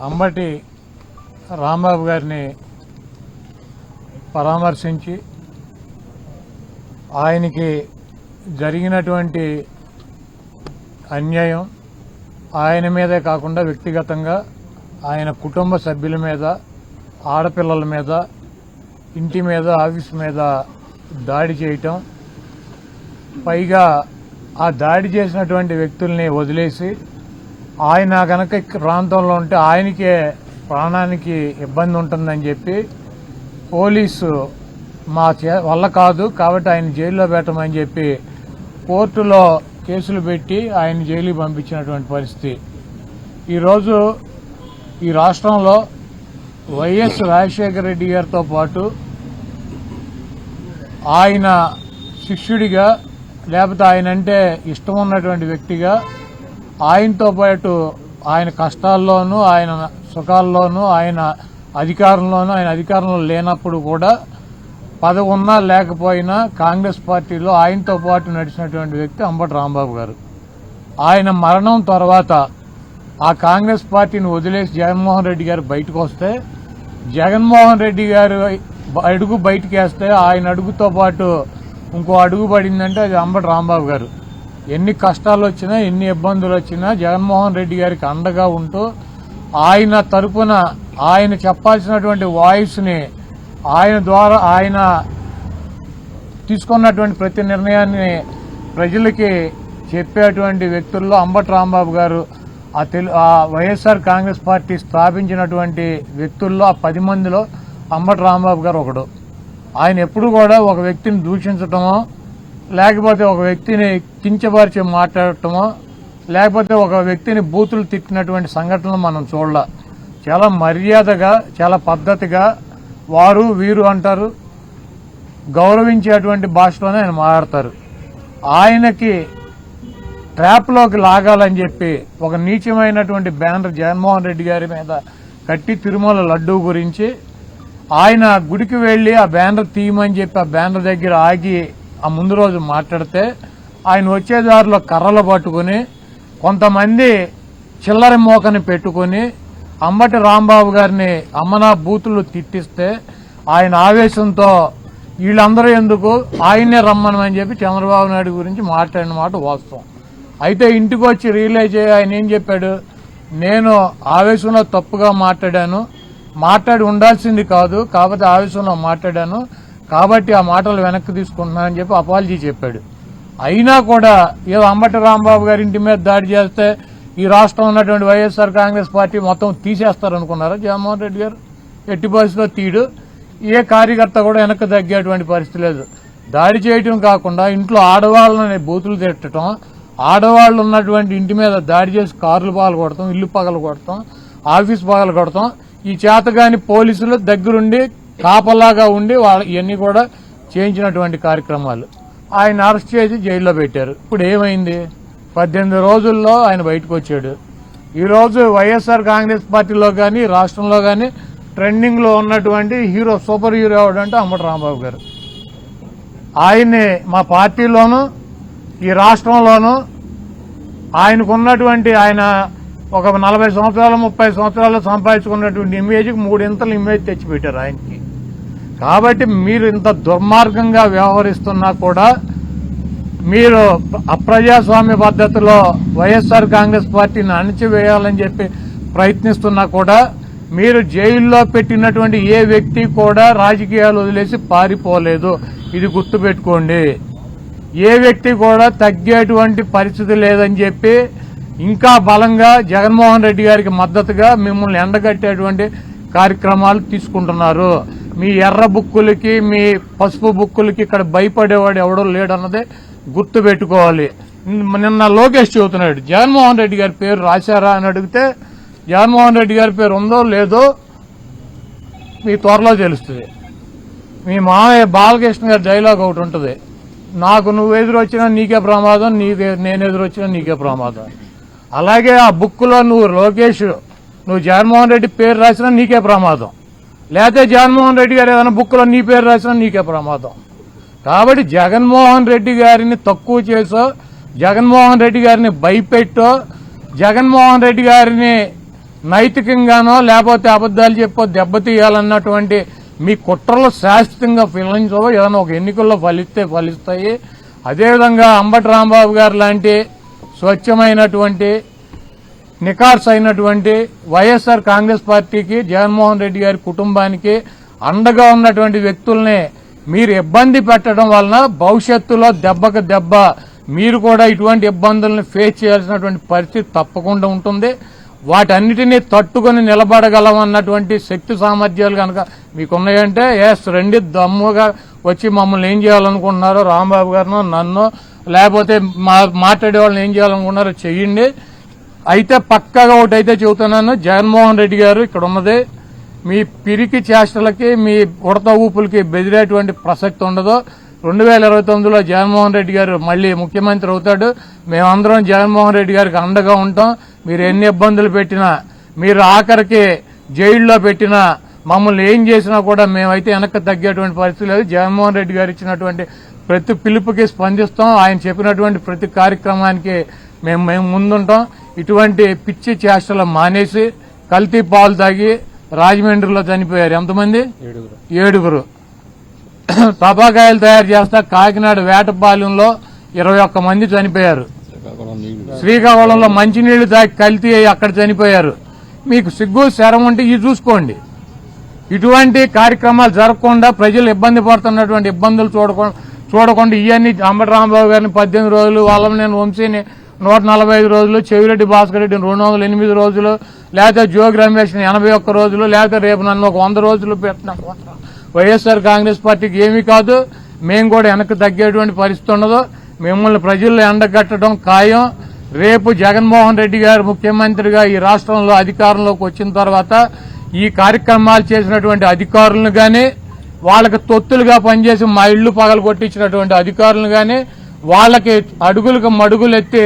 అంబటి రాంబాబు గారిని పరామర్శించి ఆయనకి జరిగినటువంటి అన్యాయం ఆయన మీదే కాకుండా వ్యక్తిగతంగా ఆయన కుటుంబ సభ్యుల మీద, ఆడపిల్లల మీద, ఇంటి మీద, ఆఫీసు మీద దాడి చేయటం, పైగా ఆ దాడి చేసినటువంటి వ్యక్తుల్ని వదిలేసి ఆయన కనుక ప్రాంతంలో ఉంటే ఆయనకే ప్రాణానికి ఇబ్బంది ఉంటుందని చెప్పి పోలీసు మా వల్ల కాదు కాబట్టి ఆయన జైల్లో పెట్టమని చెప్పి కోర్టులో కేసులు పెట్టి ఆయన జైలుకి పంపించినటువంటి పరిస్థితి. ఈరోజు ఈ రాష్ట్రంలో వైఎస్ రాజశేఖర రెడ్డి గారితో పాటు ఆయన శిష్యుడిగా లేకపోతే ఆయన అంటే ఇష్టం ఉన్నటువంటి వ్యక్తిగా ఆయనతో పాటు ఆయన కష్టాల్లోనూ ఆయన సుఖాల్లోనూ ఆయన అధికారంలో లేనప్పుడు కూడా పదవి ఉన్నా లేకపోయినా కాంగ్రెస్ పార్టీలో ఆయనతో పాటు నడిచినటువంటి వ్యక్తి అంబటి రాంబాబు గారు. ఆయన మరణం తర్వాత ఆ కాంగ్రెస్ పార్టీని వదిలేసి జగన్మోహన్ రెడ్డి గారు బయటకు వస్తే, జగన్మోహన్ రెడ్డి గారు అడుగు బయటకు వేస్తే ఆయన అడుగుతో పాటు ఇంకో అడుగు పడిందంటే అది అంబటి రాంబాబు గారు. ఎన్ని కష్టాలు వచ్చినా, ఎన్ని ఇబ్బందులు వచ్చినా జగన్మోహన్ రెడ్డి గారికి అండగా ఉంటూ ఆయన తరపున ఆయన చెప్పాల్సినటువంటి వాయిస్ ని ఆయన ద్వారా ఆయన తీసుకున్నటువంటి ప్రతి నిర్ణయాన్ని ప్రజలకి చెప్పేటువంటి వ్యక్తుల్లో అంబటి రాంబాబు గారు ఆ వైఎస్ఆర్ కాంగ్రెస్ పార్టీ స్థాపించినటువంటి వ్యక్తుల్లో ఆ 10 మందిలో అంబటి రాంబాబు గారు ఒకడు. ఆయన ఎప్పుడు కూడా ఒక వ్యక్తిని దూషించటమో, లేకపోతే ఒక వ్యక్తిని కించపరిచి మాట్లాడటమో, లేకపోతే ఒక వ్యక్తిని బూతులు తిట్టినటువంటి సంఘటనలు మనం చూడాల. చాలా మర్యాదగా, చాలా పద్ధతిగా వారు వీరు అంటారు, గౌరవించేటువంటి భాషలోనే ఆయన మాట్లాడతారు. ఆయనకి ట్రాప్లోకి లాగాలని చెప్పి ఒక నీచమైనటువంటి బ్యానర్ జగన్మోహన్ రెడ్డి గారి మీద కట్టి తిరుమల లడ్డూ గురించి ఆయన గుడికి వెళ్లి ఆ బ్యానర్ తీయమని చెప్పి ఆ బ్యానర్ దగ్గర ఆగి ఆ ముందు రోజు మాట్లాడితే ఆయన వచ్చే దారిలో కర్రలు పట్టుకుని కొంతమంది చిల్లర మోకని పెట్టుకుని అంబటి రాంబాబు గారిని అమ్మనా బూతులు తిట్టిస్తే ఆయన ఆవేశంతో వీళ్ళందరూ ఎందుకు ఆయన్నే రమ్మనమని చెప్పి చంద్రబాబు నాయుడు గురించి మాట్లాడిన మాట వాస్తవం. అయితే ఇంటికి వచ్చి రియలైజ్ అయ్యి ఆయన ఏం చెప్పాడు, నేను ఆవేశంలో తప్పుగా మాట్లాడి ఉండాల్సింది కాదు, కాబట్టి ఆవేశంలో మాట్లాడాను, కాబట్టి ఆ మాటలు వెనక్కి తీసుకుంటున్నానని చెప్పి అపాలజీ చెప్పాడు. అయినా కూడా ఏదో అంబటి రాంబాబు గారి ఇంటి మీద దాడి చేస్తే ఈ రాష్ట్రం ఉన్నటువంటి వైఎస్ఆర్ కాంగ్రెస్ పార్టీ మొత్తం తీసేస్తారనుకున్నారా? జగన్మోహన్ రెడ్డి గారు ఎట్టి పరిస్థితిలో తీడు. ఏ కార్యకర్త కూడా వెనక్కి తగ్గేటువంటి పరిస్థితి లేదు. దాడి చేయటం కాకుండా ఇంట్లో ఆడవాళ్ళని బూతులు తిట్టడం, ఆడవాళ్లు ఉన్నటువంటి ఇంటి మీద దాడి చేసి కార్లు పగలు కొడతాం, ఇల్లు పగలు కొడతాం, ఆఫీస్ పగలు కొడతాం. ఈ చేతగాని పోలీసులు దగ్గరుండి కాపలాగా ఉండి ఇవన్నీ కూడా చేయించినటువంటి కార్యక్రమాలు. ఆయన అరెస్ట్ చేసి జైల్లో పెట్టారు. ఇప్పుడు ఏమైంది? 18 రోజుల్లో ఆయన బయటకు వచ్చాడు. ఈరోజు వైఎస్ఆర్ కాంగ్రెస్ పార్టీలో కానీ రాష్ట్రంలో కానీ ట్రెండింగ్ లో ఉన్నటువంటి హీరో, సూపర్ హీరో ఎవడంటే అంబటి రాంబాబు గారు. ఆయన్ని మా పార్టీలోనూ ఈ రాష్ట్రంలోనూ ఆయనకున్నటువంటి ఆయన ఒక 40 సంవత్సరాలు 30 సంవత్సరాలు సంపాదించుకున్నటువంటి ఇమేజ్కి 3 ఇంతలు ఇమేజ్ తెచ్చిపెట్టారు ఆయనకి. కాబట్టి మీరు ఇంత దుర్మార్గంగా వ్యవహరిస్తున్నా కూడా, మీరు అప్రజాస్వామ్య పద్ధతిలో వైఎస్ఆర్ కాంగ్రెస్ పార్టీని అణిచివేయాలని చెప్పి ప్రయత్నిస్తున్నా కూడా, మీరు జైల్లో పెట్టినటువంటి ఏ వ్యక్తి కూడా రాజకీయాలు వదిలేసి పారిపోలేదు. ఇది గుర్తుపెట్టుకోండి. ఏ వ్యక్తి కూడా తగ్గేటువంటి పరిస్థితి లేదని చెప్పి ఇంకా బలంగా జగన్మోహన్ రెడ్డి గారికి మద్దతుగా మిమ్మల్ని ఎండగట్టేటువంటి కార్యక్రమాలు తీసుకుంటున్నారు. మీ ఎర్ర బుక్కులకి, మీ పసుపు బుక్కులకి ఇక్కడ భయపడేవాడు ఎవడో లేడన్నదే గుర్తు పెట్టుకోవాలి. నిన్న లోకేష్ చెబుతున్నాడు, జగన్మోహన్ రెడ్డి గారి పేరు రాశారా అని అడిగితే, జగన్మోహన్ రెడ్డి గారి పేరు ఉందో లేదో మీ త్వరలో తెలుస్తుంది. మీ మామయ్య బాలకృష్ణ గారి డైలాగ్ ఒకటి ఉంటుంది, నాకు నువ్వు ఎదురొచ్చినా నీకే ప్రమాదం, నేను ఎదురొచ్చినా నీకే ప్రమాదం. అలాగే ఆ బుక్లో నువ్వు లోకేష్, నువ్వు జగన్మోహన్ రెడ్డి పేరు రాసినా నీకే ప్రమాదం, లేకపోతే జగన్మోహన్ రెడ్డి గారు ఏదైనా బుక్లో నీ పేరు రాసినా నీకే ప్రమాదం. కాబట్టి జగన్మోహన్ రెడ్డి గారిని తక్కువ చేసో, జగన్మోహన్ రెడ్డి గారిని భయపెట్టో, జగన్మోహన్ రెడ్డి గారిని నైతికంగానో లేకపోతే అబద్దాలు చెప్పో దెబ్బతీయాలన్నటువంటి మీ కుట్రలు శాశ్వతంగా ఫలించవో, ఏదైనా ఒక ఎన్నికల్లో ఫలిస్తాయి. అదేవిధంగా అంబటి రాంబాబు గారు లాంటి స్వచ్ఛమైనటువంటి నికార్స్ అయినటువంటి వైఎస్ఆర్ కాంగ్రెస్ పార్టీకి, జగన్మోహన్ రెడ్డి గారి కుటుంబానికి అండగా ఉన్నటువంటి వ్యక్తుల్ని మీరు ఇబ్బంది పెట్టడం వలన భవిష్యత్తులో దెబ్బకు దెబ్బ మీరు కూడా ఇటువంటి ఇబ్బందులను ఫేస్ చేయాల్సినటువంటి పరిస్థితి తప్పకుండా ఉంటుంది. వాటన్నిటినీ తట్టుకుని నిలబడగలమన్నటువంటి శక్తి సామర్థ్యాలు కనుక మీకున్నాయంటే రండి, దమ్ముగా వచ్చి మమ్మల్ని ఏం చేయాలనుకుంటున్నారో రాంబాబు గారినో నన్ను లేకపోతే మాట్లాడే వాళ్ళని ఏం చేయాలనుకుంటున్నారో చెయ్యండి. అయితే పక్కాగా ఒకటైతే చెబుతున్నాను, జగన్మోహన్ రెడ్డి గారు ఇక్కడ ఉన్నది మీ పిరికి చేష్టలకి మీ ఉడత ఊపులకి బెదిరేటువంటి ప్రసక్తి ఉండదు. 2029లో జగన్మోహన్ రెడ్డి గారు మళ్లీ ముఖ్యమంత్రి అవుతాడు. మేమందరం జగన్మోహన్ రెడ్డి గారికి అండగా ఉంటాం. మీరు ఎన్ని ఇబ్బందులు పెట్టినా, మీరు ఆఖరికి జైల్లో పెట్టినా, మమ్మల్ని ఏం చేసినా కూడా మేమైతే వెనక్కి తగ్గేటువంటి పరిస్థితి లేదు. జగన్మోహన్ రెడ్డి గారు ఇచ్చినటువంటి ప్రతి పిలుపుకి స్పందిస్తాం. ఆయన చెప్పినటువంటి ప్రతి కార్యక్రమానికి మేము ముందుంటాం. ఇటువంటి పిచ్చి చేష్టలు మానేసి కల్తీ పాలు తాగి రాజమండ్రిలో చనిపోయారు ఎంతమంది? 7. టపాకాయలు తయారు చేస్తా కాకినాడ వేటపాలెంలో 21 మంది చనిపోయారు. శ్రీకాకుళంలో మంచినీళ్లు తాగి కల్తీ అయ్యి అక్కడ చనిపోయారు. మీకు సిగ్గు శరం ఉంటే ఇది చూసుకోండి. ఇటువంటి కార్యక్రమాలు జరగకుండా ప్రజలు ఇబ్బంది పడుతున్నటువంటి ఇబ్బందులు చూడకుండా ఇవన్నీ అంబటి రాంబాబు గారిని 18 రోజులు, వాళ్ళని వంశీని 145 రోజులు, చెవిరెడ్డి భాస్కర్ రెడ్డిని 208 రోజులు, లేకపోతే జోగి రమేష్ని 81 రోజులు, లేకపోతే రేపు నన్ను ఒక 100 రోజులు పెట్టిన వైఎస్ఆర్ కాంగ్రెస్ పార్టీకి ఏమీ కాదు. మేము కూడా వెనక్కి తగ్గేటువంటి పరిస్థితి ఉండదు. మిమ్మల్ని ప్రజల్లో ఎండగట్టడం ఖాయం. రేపు జగన్మోహన్ రెడ్డి గారు ముఖ్యమంత్రిగా ఈ రాష్ట్రంలో అధికారంలోకి వచ్చిన తర్వాత ఈ కార్యక్రమాలు చేసినటువంటి అధికారులను గాని, వాళ్ళకి తొత్తులుగా పనిచేసి మా ఇళ్లు పగలు కొట్టించినటువంటి అధికారులను గాని, వాళ్ళకి అడుగులకు మడుగులు ఎత్తి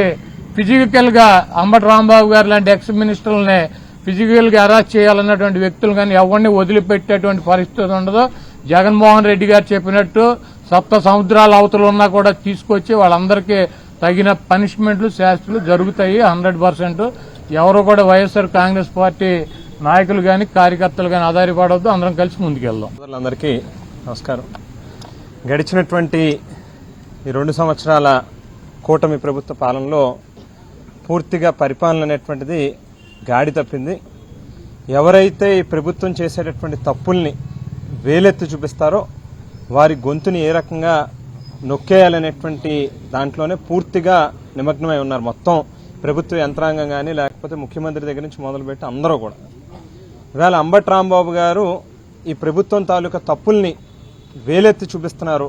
ఫిజికల్ గా అంబటి రాంబాబు గారు లాంటి ఎక్స్ మినిస్టర్లని ఫిజికల్ గా అరెస్ట్ చేయాలన్నటువంటి వ్యక్తులు కానీ ఎవరిని వదిలిపెట్టేటువంటి పరిస్థితి ఉండదు. జగన్మోహన్ రెడ్డి గారు చెప్పినట్టు సప్త సముద్రాల అవతలు ఉన్నా కూడా తీసుకొచ్చి వాళ్ళందరికీ తగిన పనిష్మెంట్లు, శాస్త్రులు జరుగుతాయి 100%. ఎవరు కూడా వైఎస్ఆర్ కాంగ్రెస్ పార్టీ నాయకులు గాని కార్యకర్తలు గాని ఆధారపడవద్దు. అందరం కలిసి ముందుకెళ్దాం. అందరికీ నమస్కారం. గడిచినటువంటి ఈ 2 సంవత్సరాల కూటమి ప్రభుత్వ పాలనలో పూర్తిగా పరిపాలన అనేటువంటిది గాడి తప్పింది. ఎవరైతే ఈ ప్రభుత్వం చేసేటటువంటి తప్పుల్ని వేలెత్తి చూపిస్తారో వారి గొంతుని ఏ రకంగా నొక్కేయాలనేటువంటి దాంట్లోనే పూర్తిగా నిమగ్నమై ఉన్నారు మొత్తం ప్రభుత్వ యంత్రాంగం కానీ, లేకపోతే ముఖ్యమంత్రి దగ్గర నుంచి మొదలుపెట్టి అందరూ కూడా. ఇవాళ అంబటి రాంబాబు గారు ఈ ప్రభుత్వం తాలూకా తప్పుల్ని వేలెత్తి చూపిస్తున్నారు.